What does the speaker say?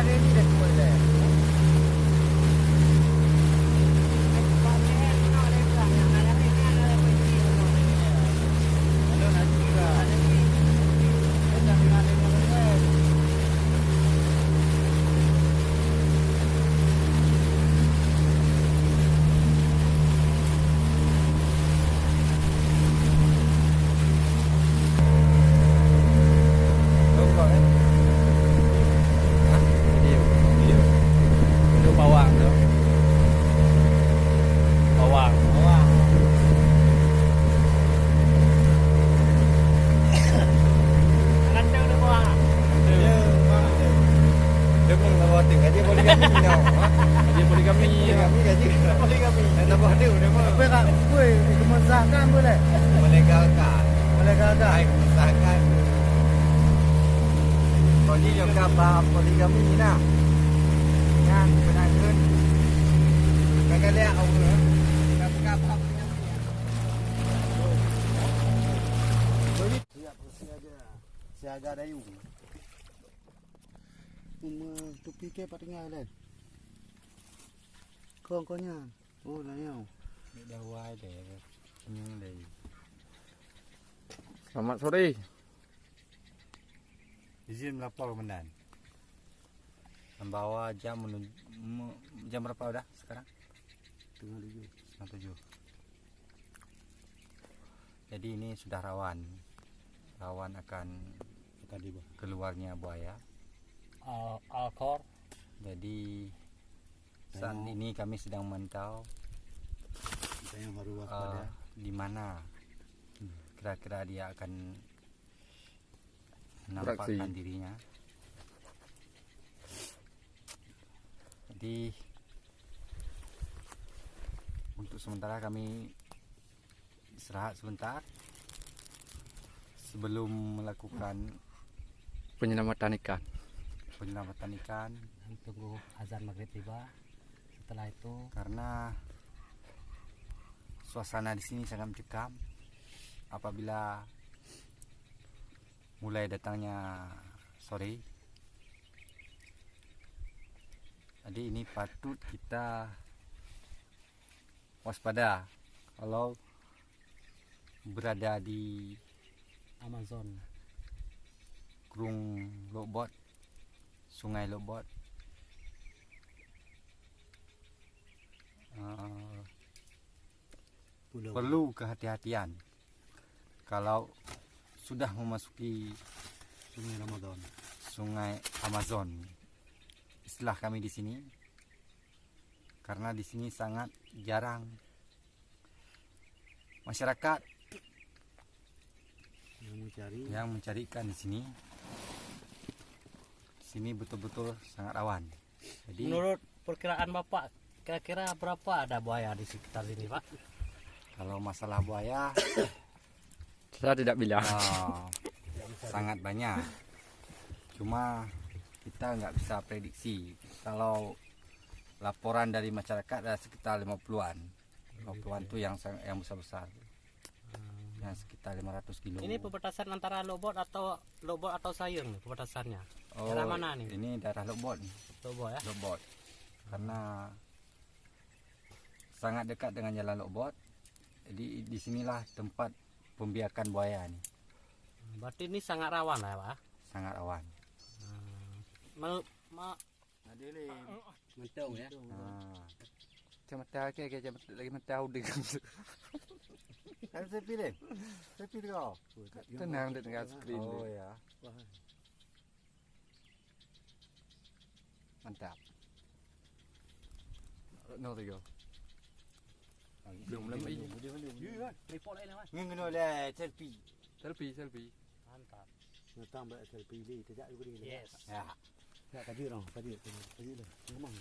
ada ni dah semua dah. Melegalkan. Kau ni juga bab poligami ni nak. Yang benarkan. Kakak lihat awak. Kakak bab poligami. Siap siaga. Siaga dayung. Tu fikir patingan lain. Kong-kongnya. Oh, dah nyau. Dah wai deh. Nyung deh. Selamat sore. Izin melapor komandan. Membawa jam berapa dah sekarang? Setengah tujuh. Jadi ini sudah rawan akan keluarnya buaya. Alkor. Jadi saat ini kami sedang memantau di mana kira-kira dia akan menampakkan dirinya. Jadi untuk sementara kami istirahat sebentar sebelum melakukan Penyelamatan ikan. Tunggu azan maghrib tiba. Setelah itu Karena suasana di sini sangat mencekam apabila mulai datangnya sore. Jadi ini patut kita waspada kalau berada di Amazon, Gunung Lobot, Sungai Lobot. Perlu kehati-hatian kalau sudah memasuki Sungai Amazon. Istilah kami di sini, karena di sini sangat jarang masyarakat yang mencari ikan di sini. Sini betul-betul sangat rawan. Jadi menurut perkiraan Bapak, kira-kira berapa ada buaya di sekitar sini, Pak? kalau masalah buaya Saya tidak bilang. sangat banyak. Cuma kita nggak bisa prediksi. Kalau laporan dari masyarakat ada sekitar 50-an. 50-an itu yang besar-besar. Yang sekitar 500 kilo. Ini perbatasan antara Lobot atau Sayung nih perbatasannya. Daerah mana nih? Ini daerah Lobot. Lobot ya. Lobot. Karena sangat dekat dengan jalan Lobot. Jadi disinilah tempat pembiakan buaya nih. Berarti ini sangat rawan lah ya, Pak? Sangat rawan. Mentau ya. Macam lagi tahu dengan Kan saya pilih kau. tenang di tengah skrin. Oh ya. Mantap. No tiga. Belum lama ini. Report lain lah, Mas. Ngeno le selfie. Selfie. Mantap. Tambah selfie ni tidak juga ni. Yes. Ya. Tak kaji dong, kaji dah. Memang.